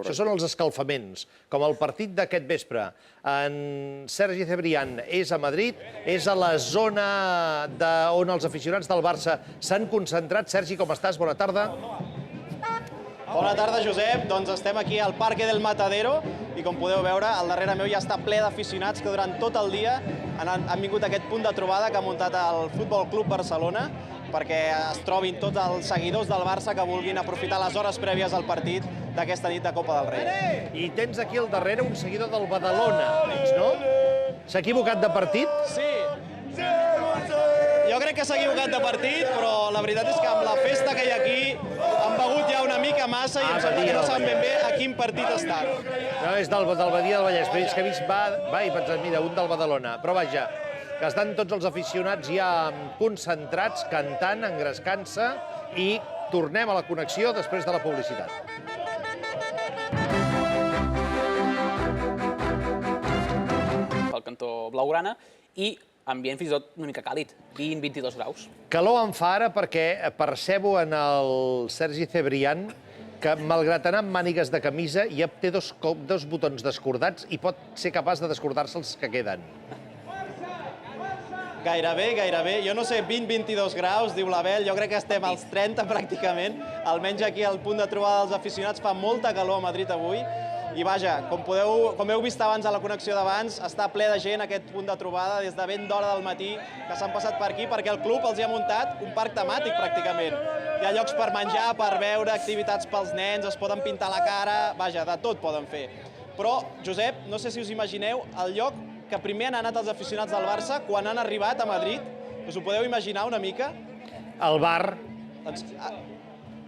Això són els escalfaments, com el partit d'aquest vespre. En Sergi Cebrián és a Madrid, és a la zona on els aficionats del Barça s'han concentrat. Sergi, com estàs? Bona tarda. Bona tarda, Josep. Doncs estem aquí al Parque del Matadero i, com podeu veure, al darrere meu ja està ple d'aficionats que durant tot el dia han vingut a aquest punt de trobada que ha muntat el Futbol Club Barcelona perquè es trobin tots els seguidors del Barça que vulguin aprofitar les hores prèvies al partit d'aquesta nit de Copa del Rei. I tens aquí al darrere un seguidor del Badalona, no? S'ha equivocat de partit? Sí. Jo crec que s'ha equivocat de partit, però la veritat és que amb la festa que hi ha aquí han begut ja una mica massa i em sembla que no saben ben bé a quin partit estan. No, és del Badia del Vallès, però és que he vist va i pensat, mira, un del Badalona. Però vaja, que estan tots els aficionats ja concentrats, cantant, engrescant-se, i tornem a la connexió després de la publicitat. Pel cantó blaugrana i ambient fins i tot una mica càlid, 20-22 graus. Calor em fa ara perquè percebo en el Sergi Cebrián que, malgrat anar amb mànigues de camisa, ja té dos botons descordats i pot ser capaç de descordar-se els que queden. Gairebé, gairebé. Jo no sé, 20-22 graus, diu l'Abel. Jo crec que estem als 30 pràcticament. Almenys aquí al punt de trobada dels aficionats fa molta calor a Madrid avui. I vaja, com heu vist abans a la connexió d'abans, està ple de gent aquest punt de trobada des de ben d'hora del matí que s'han passat per aquí perquè el club els hi ha muntat un parc temàtic pràcticament. Hi ha llocs per menjar, per beure, activitats pels nens, es poden pintar la cara, vaja, de tot poden fer. Però, Josep, no sé si us imagineu el lloc que primer han anat els aficionats del Barça quan han arribat a Madrid. Us ho podeu imaginar una mica? Al bar.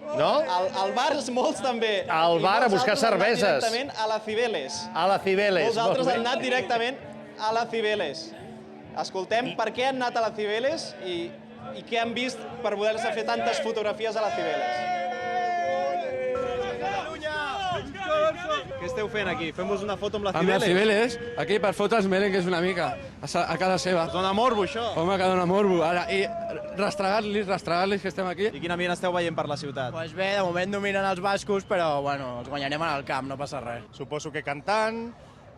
No? Al bar, molts també. Al bar a buscar cerveses. Directament a la Cibeles. A la Cibeles. Molts altres han anat directament a la Cibeles. Escoltem per què han anat a la Cibeles i què han vist per poder-se fer tantes fotografies a la Cibeles. Què esteu fent aquí? Fem-vos una foto amb la Cibeles? Amb la Cibeles, aquí per fotre els merengues una mica, a casa seva. Us dona morbo, això? Home, que dona morbo. Ara, i rastregar-los que estem aquí. I quin ambient esteu veient per la ciutat? Doncs bé, de moment dominen els bascos, però bueno, els guanyarem en el camp, no passa res. Suposo que cantant,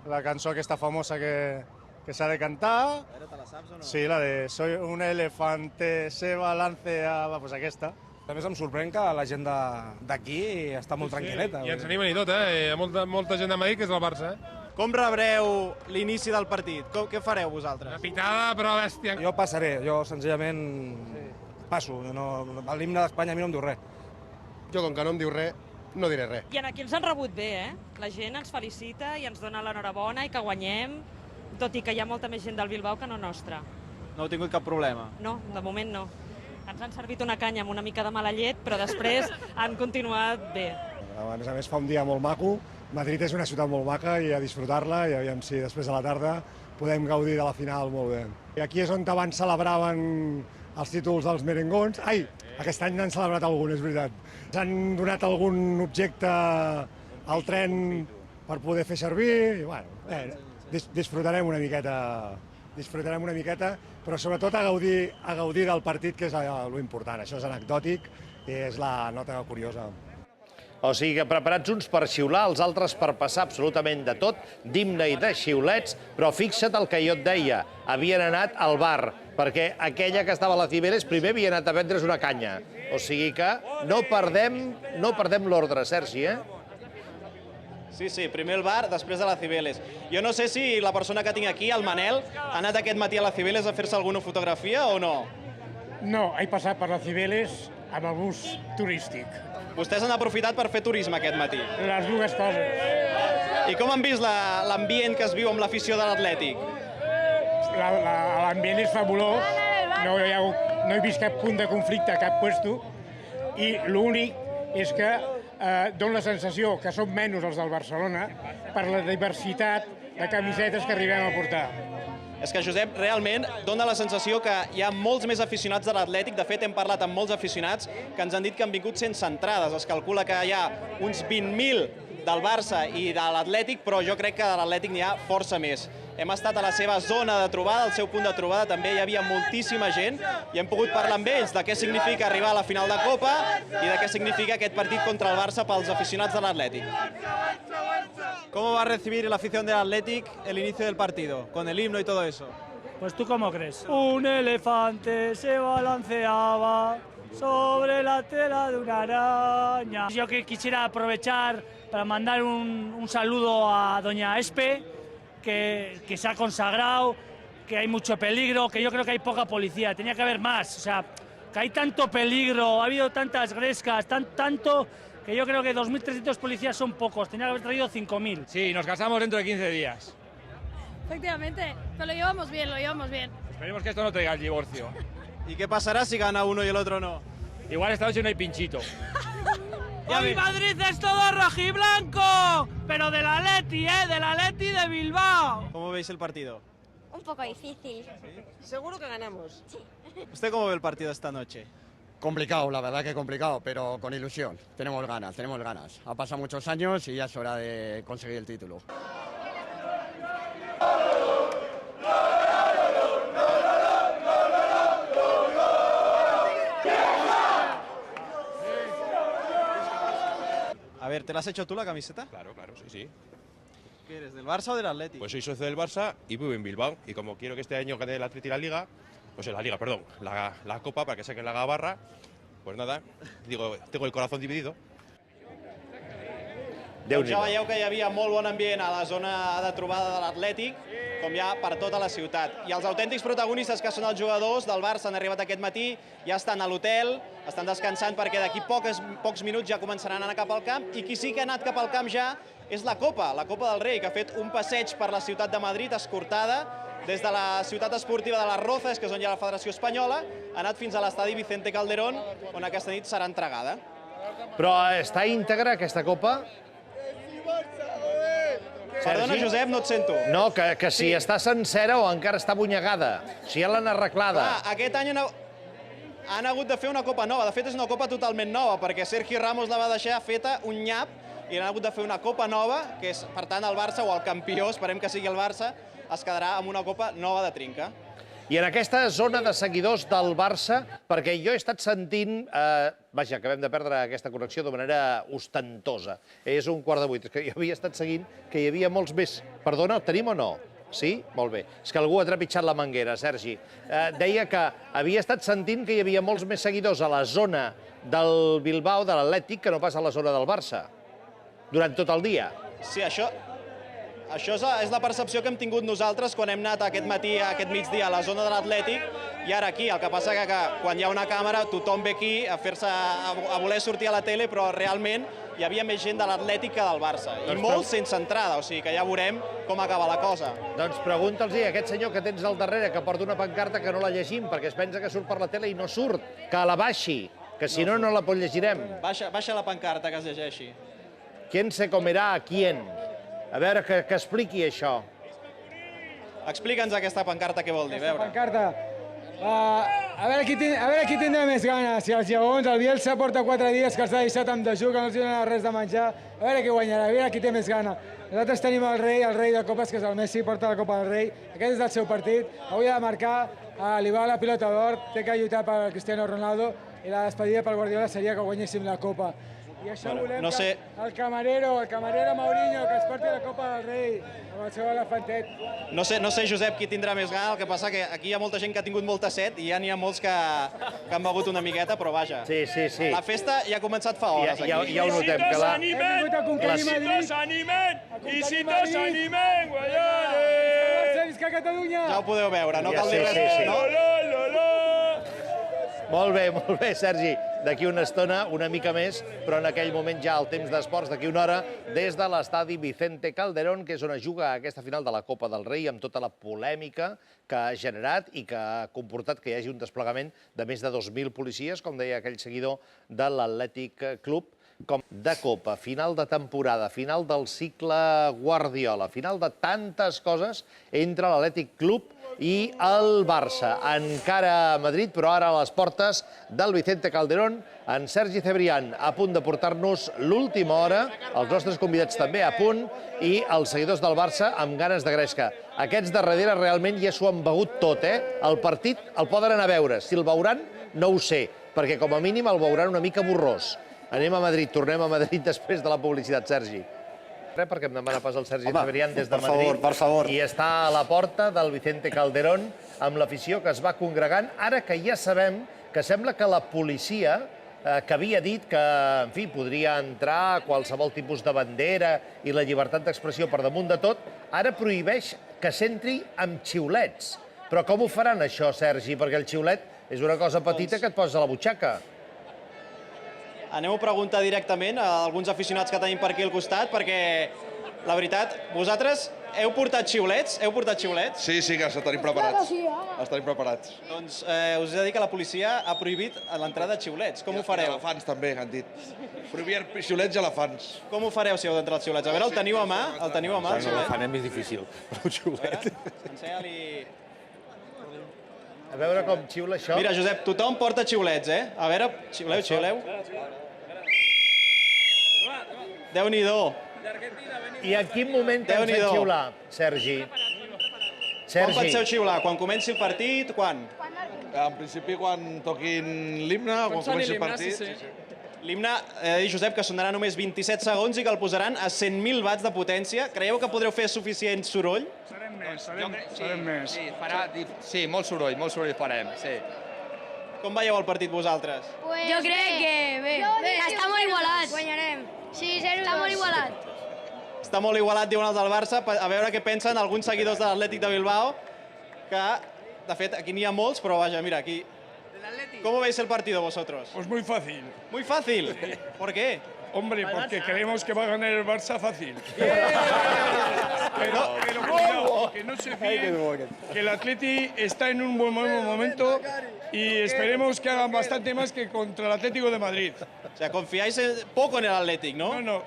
la cançó aquesta famosa que s'ha de cantar. Te la saps o no? Sí, la de Soy un elefante, se balancea, pues aquesta. A més, em sorprèn que la gent d'aquí està molt tranquil·leta. I ens animen i tot, Hi ha molta gent de Madrid que és del Barça, Com rebreu l'inici del partit? Què fareu vosaltres? Una pitada, però bèstia. Jo passaré, jo senzillament passo. L'himne d'Espanya a mi no em diu res. Jo, com que no em diu res, no diré res. I aquí ens han rebut bé, La gent ens felicita i ens dona l'enhorabona i que guanyem, tot i que hi ha molta més gent del Bilbao que no nostra. No heu tingut cap problema? No, de moment no. Ens han servit una canya amb una mica de mala llet, però després han continuat bé. A més, fa un dia molt maco. Madrid és una ciutat molt maca i a disfrutar-la, i aviam si després a la tarda podem gaudir de la final molt bé. I aquí és on abans celebraven els títols dels merengons. Ai, aquest any n'han celebrat algun, és veritat. S'han donat algun objecte al tren per poder fer servir, i bueno, disfrutarem una miqueta, però sobretot a gaudir del partit, que és lo important. Això és anecdòtic i és la nota curiosa. O sigui que preparats uns per xiular, els altres per passar absolutament de tot, d'himne i de xiulets, però fixa't el que jo et deia, havien anat al bar, perquè aquella que estava a la Cibeles primer havia anat a vendre's una canya. O sigui que no perdem l'ordre, Sergi, Sí, primer el bar, després a la Cibeles. Jo no sé si la persona que tinc aquí, el Manel, ha anat aquest matí a la Cibeles a fer-se alguna fotografia o no? No, he passat per la Cibeles amb el bus turístic. Vostès han aprofitat per fer turisme aquest matí. Les dues coses. I com han vist l'ambient que es viu amb l'afició de l'Atlètic? L'ambient és fabulós, no he vist cap punt de conflicte a cap puesto, i l'únic és que dona la sensació que som menys els del Barcelona per la diversitat de camisetes que arribem a portar. És que, Josep, realment dona la sensació que hi ha molts més aficionats de l'Atlètic. De fet, hem parlat amb molts aficionats que ens han dit que han vingut sense entrades. Es calcula que hi ha uns 20.000 del Barça i de l'Atlètic, però jo crec que de l'Atlètic n'hi ha força més. hem estat a la seva zona de trobada, al seu punt de trobada, també hi havia moltíssima gent i hem pogut parlar amb ells de què significa arribar a la final de Copa i de què significa aquest partit contra el Barça pels aficionats de l'Atlètic. ¿Cómo va a recibir la afición del Athletic el inicio del partido, con el himno y todo eso? Pues ¿tú cómo crees? Un elefante se balanceaba sobre la tela de una araña. Yo que quisiera aprovechar para mandar un saludo a doña Espe, que se ha consagrado, que hay mucho peligro, que yo creo que hay poca policía, tenía que haber más, o sea, que hay tanto peligro, ha habido tantas grescas, tanto que yo creo que 2.300 policías son pocos, tenía que haber traído 5.000. Sí, nos casamos dentro de 15 días. Efectivamente, pero lo llevamos bien, lo llevamos bien. Esperemos que esto no traiga el divorcio. ¿Y qué pasará si gana uno y el otro no? Igual esta noche no hay pinchito. ¡Hoy Madrid es todo rojiblanco! Pero del Atleti, del Atleti de Bilbao. ¿Cómo veis el partido? Un poco difícil. Seguro que ganamos. Sí. ¿Usted cómo ve el partido esta noche? Complicado, la verdad que complicado, pero con ilusión. Tenemos ganas, tenemos ganas. Ha pasado muchos años y ya es hora de conseguir el título. A ver, ¿te la has hecho tú la camiseta? Claro, sí. ¿Qué eres, del Barça o del Athletic? Pues soy socio del Barça y vivo en Bilbao. Y como quiero que este año gane el Atleti la Liga, pues la Copa para que saquen la Gabarra, pues nada, digo, tengo el corazón dividido. Doncs ja veieu que hi havia molt bon ambient a la zona de trobada de l'Atlètic, com ja per tota la ciutat. I els autèntics protagonistes, que són els jugadors del Barça, han arribat aquest matí, ja estan a l'hotel, estan descansant perquè d'aquí pocs minuts ja començaran a anar cap al camp, i qui sí que ha anat cap al camp ja és la Copa del Rei, que ha fet un passeig per la ciutat de Madrid, escortada, des de la ciutat esportiva de les Rozas, que és on hi ha la Federació Espanyola, ha anat fins a l'estadi Vicente Calderón, on aquesta nit serà entregada. Però està íntegra aquesta Copa? Perdona, Josep, no et sento. No, que si està sencera o encara està bunyegada. Si ja l'han arreglada. Aquest any han hagut de fer una Copa nova. De fet, és una Copa totalment nova, perquè Sergi Ramos la va deixar feta un nyap i han hagut de fer una Copa nova, que és, per tant, el Barça, o el campió, esperem que sigui el Barça, es quedarà amb una Copa nova de trinca. I en aquesta zona de seguidors del Barça, perquè jo he estat sentint... Vaja, acabem de perdre aquesta connexió de manera ostentosa. És 7:15. És que jo havia estat seguint que hi havia molts més... Perdona, el tenim o no? Sí? Molt bé. És que algú ha trepitjat la manguera, Sergi. Deia que havia estat sentint que hi havia molts més seguidors a la zona del Bilbao, de l'Atlètic, que no pas a la zona del Barça. Durant tot el dia. Sí, això és la percepció que hem tingut nosaltres quan hem anat aquest matí, aquest migdia, a la zona de l'Atlètic, i ara aquí. El que passa que quan hi ha una càmera tothom ve aquí a voler sortir a la tele, però realment hi havia més gent de l'Atlètic que del Barça. I molts sense entrada, o sigui que ja veurem com acaba la cosa. Doncs pregunta'ls a aquest senyor que tens al darrere, que porta una pancarta que no la llegim, perquè es pensa que surt per la tele i no surt, que la baixi, que si no, no la llegirem. Baixa la pancarta, que es llegeixi. ¿Quién se comerá a quién? A veure, que expliqui això. Explica'ns aquesta pancarta què vol dir, a veure. Pancarta. A veure qui tindrà més ganes. Si els lleons, el Bielsa porta 4 dies que els ha deixat amb dejú, que no els dona res de menjar. A veure qui guanyarà, a veure qui té més gana. Nosaltres tenim el rei de copes, que és el Messi, porta la Copa del Rei. Aquest és el seu partit. Avui ha de marcar, li va la pilota d'or, té que lluitar per Cristiano Ronaldo, i la despedida pel Guardiola seria que guanyéssim la Copa. I això volem que el camarero Mourinho, que es porti la Copa del Rei amb el seu elefantet. No sé, Josep, qui tindrà més gana, el que passa que aquí hi ha molta gent que ha tingut molta set i ja n'hi ha molts que han begut una miqueta, però vaja. Sí. La festa ja ha començat fa hores aquí. Ja ho notem. I si tots animen, guanyarem! Visca Catalunya! Ja ho podeu veure, no cal dir res, no? Molt bé, Sergi. D'aquí una estona, una mica més, però en aquell moment ja el temps d'esports, d'aquí una hora, des de l'estadi Vicente Calderón, que és on es juga aquesta final de la Copa del Rei, amb tota la polèmica que ha generat i que ha comportat que hi hagi un desplegament de més de 2.000 policies, com deia aquell seguidor de l'Atlètic Club, com de Copa, final de temporada, final del cicle Guardiola, final de tantes coses entre l'Atlètic Club i el Barça. Encara a Madrid, però ara a les portes del Vicente Calderón, en Sergi Cebrián, a punt de portar-nos l'última hora, els nostres convidats també a punt, i els seguidors del Barça amb ganes de gresca. Aquests de darrere realment ja s'ho han begut tot, El partit el poden anar a veure. Si el veuran, no ho sé, perquè com a mínim el veuran una mica borrós. Anem a Madrid, tornem a Madrid després de la publicitat, Sergi. Perquè em demana pas el Sergi Cebrián des de Madrid. Per favor. I està a la porta del Vicente Calderón amb l'afició que es va congregant, ara que ja sabem que sembla que la policia, que havia dit que, en fi, podria entrar qualsevol tipus de bandera i la llibertat d'expressió per damunt de tot, ara prohibeix que s'entri amb xiulets. Però com ho faran, això, Sergi? Perquè el xiulet és una cosa petita que et poses a la butxaca. Anem a preguntar directament a alguns aficionats que tenim per aquí al costat, perquè, la veritat, vosaltres heu portat xiulets? Heu portat xiulets? Sí, que els tenim preparats. Els tenim preparats. Doncs us he de dir que la policia ha prohibit l'entrada de xiulets. Com ho fareu? Elefants també, han dit. Prohibir xiulets i elefants. Com ho fareu si heu d'entrar els xiulets? A veure, el teniu a mà? El teniu a mà, el xiulet? L'elefant és més difícil, però el xiulet... Ensenya-li... A veure com xiula això. Mira, Josep, tothom porta xiulets, A veure, xiuleu. Déu-n'hi-do. I en quin moment penseu xiular, Sergi? Quan penseu xiular? Quan comenci el partit? Quan? En principi, quan toquin l'himne, quan comenci el partit. L'himne, he de dir, Josep, que sonarà només 27 segons i que el posaran a 100.000 watts de potència. Creieu que podreu fer suficient soroll? Farem més. Sí, molt soroll farem, sí. Com veieu el partit vosaltres? Jo crec que bé, està molt igualat. Guanyarem. Sí, 0-2. Està molt igualat. Està molt igualat, diuen els del Barça. A veure què pensen alguns seguidors de l'Atlètic de Bilbao, que, de fet, aquí n'hi ha molts, però vaja, mira, aquí... ¿Cómo veis el partido vosotros? Pues muy fácil. ¿Muy fácil? ¿Por qué? Hombre, porque creemos que va a ganar el Barça fácil. Pero cuidado, que no se fíen, que el Atleti está en un buen momento y esperemos que hagan bastante más que contra el Atlético de Madrid. O sea, confiáis poco en el Athletic, ¿no? No.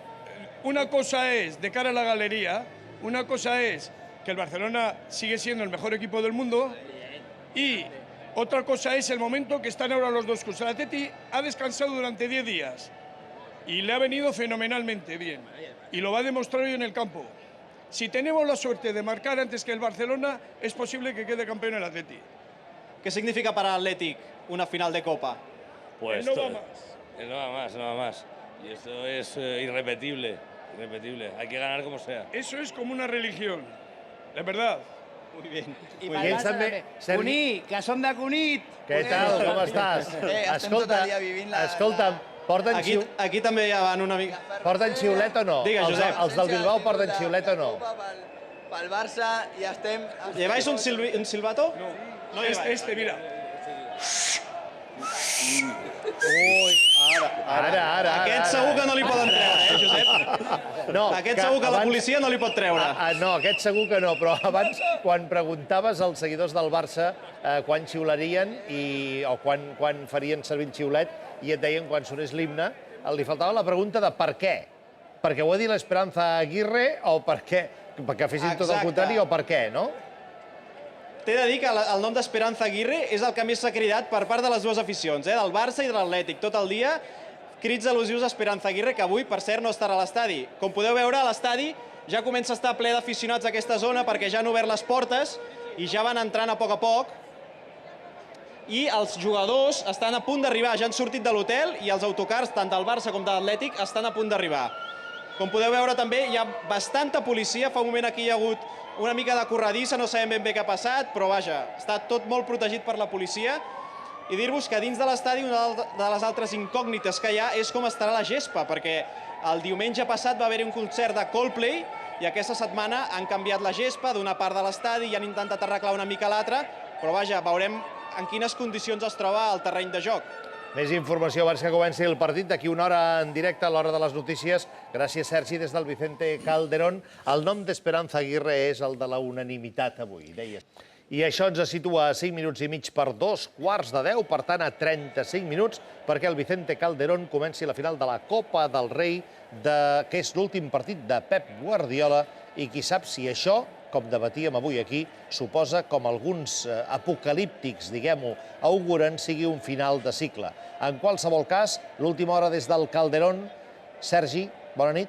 Una cosa es, de cara a la galería, una cosa es que el Barcelona sigue siendo el mejor equipo del mundo y otra cosa es el momento que están ahora los dos clubes. El Atleti ha descansado durante 10 días y le ha venido fenomenalmente bien y lo va a demostrar hoy en el campo. Si tenemos la suerte de marcar antes que el Barcelona, es posible que quede campeón el Atleti. ¿Qué significa para el Athletic una final de Copa? Pues no va más. No va más. Y esto es irrepetible. Hay que ganar como sea. Eso es como una religión, de verdad. Muy bien. I per Barça també. Cunit, que som de Cunit. Què tal, com estàs? Estem tot el dia vivint la... Escolta'm, porten Aquí també ja van una mica... Porten xiulet o no? Digues, Josep. Els del Bilbao porten xiulet o no? Pel Barça i estem... ¿Lleváis un silbato? No, mira. Ara. Aquest segur que no li poden treure, Josep? No, aquest segur que la policia no li pot treure. No, aquest segur que no, però abans, quan preguntaves als seguidors del Barça quan xiularien o quan farien servir el xiulet, i et deien quan sonés l'himne, li faltava la pregunta de per què. Perquè ho ha dit l'Esperanza Aguirre o per què? Perquè fessin tot el contrari o per què, no? T'he de dir que el nom d'Esperanza Aguirre és el que més s'ha cridat per part de les dues aficions, del Barça i de l'Atlètic. Tot el dia, crits al·lusius a Esperanza Aguirre, que avui, per cert, no estarà a l'estadi. Com podeu veure, l'estadi ja comença a estar ple d'aficionats a aquesta zona perquè ja han obert les portes i ja van entrant a poc. I els jugadors estan a punt d'arribar, ja han sortit de l'hotel i els autocars, tant del Barça com de l'Atlètic, estan a punt d'arribar. Com podeu veure també, hi ha bastanta policia. Fa un moment aquí hi ha hagut una mica de corredissa, no sabem ben bé què ha passat, però vaja, està tot molt protegit per la policia. I dir-vos que dins de l'estadi una de les altres incògnites que hi ha és com estarà la gespa, perquè el diumenge passat va haver-hi un concert de Coldplay i aquesta setmana han canviat la gespa d'una part de l'estadi i han intentat arreglar una mica l'altra, però vaja, veurem en quines condicions es troba el terreny de joc. Més informació abans que comenci el partit, d'aquí una hora en directe a l'hora de les notícies. Gràcies, Sergi, des del Vicente Calderón. El nom d'Esperanza Aguirre és el de la unanimitat avui, deies. I això ens situa a 5 minuts i mig per 2:15, per tant a 35 minuts, perquè el Vicente Calderón comenci la final de la Copa del Rei, que és l'últim partit de Pep Guardiola, i qui sap si això, com debatíem avui aquí, suposa, com alguns apocalíptics, diguem-ho, auguren, sigui un final de cicle. En qualsevol cas, l'última hora des del Calderón. Sergi, bona nit.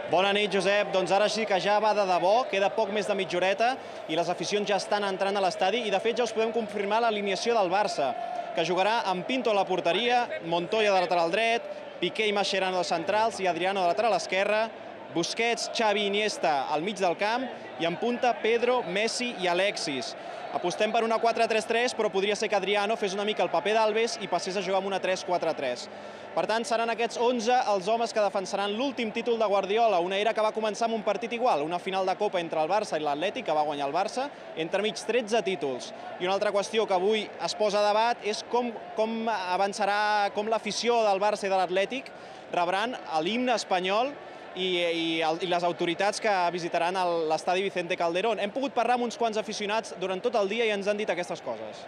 Bona nit, Josep. Doncs ara sí que ja va de debò, queda poc més de mitja horeta i les aficions ja estan entrant a l'estadi i de fet ja us podem confirmar l'alineació del Barça, que jugarà amb Pinto a la porteria, Montoya de lateral dret, Piqué i Mascherano de centrals i Adriano de lateral esquerra, Busquets, Xavi i Iniesta al mig del camp i en punta Pedro, Messi i Alexis. Apostem per una 4-3-3, però podria ser que Adriano fes una mica el paper d'Alves i passés a jugar amb una 3-4-3. Per tant, seran aquests 11 els homes que defensaran l'últim títol de Guardiola, una era que va començar amb un partit igual, una final de Copa entre el Barça i l'Atlètic, que va guanyar el Barça, entremig 13 títols. I una altra qüestió que avui es posa a debat és com avançarà, com l'afició del Barça i de l'Atlètic rebran l'himne espanyol i les autoritats que visitaran l'estadi Vicente Calderón. Hem pogut parlar amb uns quants aficionats durant tot el dia i ens han dit aquestes coses.